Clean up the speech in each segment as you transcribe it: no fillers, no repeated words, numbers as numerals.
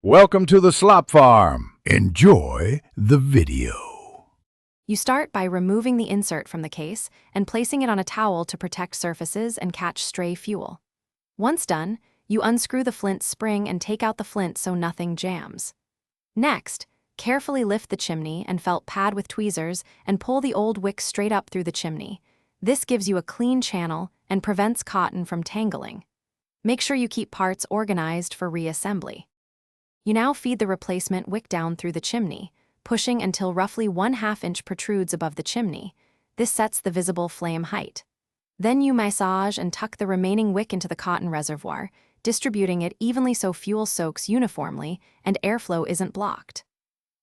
Welcome to the slop farm. Enjoy the video. You start by removing the insert from the case and placing it on a towel to protect surfaces and catch stray fuel. Once done, you unscrew the flint spring and take out the flint so nothing jams. Next, carefully lift the chimney and felt pad with tweezers and pull the old wick straight up through the chimney. This gives you a clean channel and prevents cotton from tangling. Make sure you keep parts organized for reassembly. You now feed the replacement wick down through the chimney, pushing until roughly 1/2 inch protrudes above the chimney. This sets the visible flame height. Then you massage and tuck the remaining wick into the cotton reservoir, distributing it evenly so fuel soaks uniformly and airflow isn't blocked.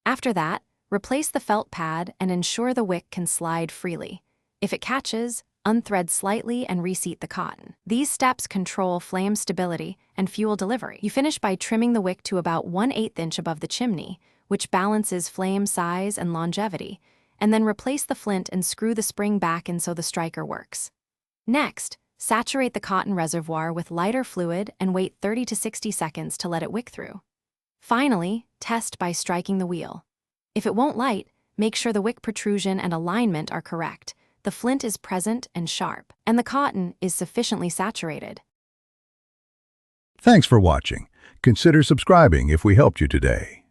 After that, replace the felt pad and ensure the wick can slide freely. If it catches, unthread slightly and reseat the cotton. These steps control flame stability and fuel delivery. You finish by trimming the wick to about 1/8 inch above the chimney, which balances flame size and longevity, and then replace the flint and screw the spring back in so the striker works. Next, saturate the cotton reservoir with lighter fluid and wait 30 to 60 seconds to let it wick through. Finally, test by striking the wheel. If it won't light, make sure the wick protrusion and alignment are correct, the flint is present and sharp, and the cotton is sufficiently saturated. Thanks for watching. Consider subscribing if we helped you today.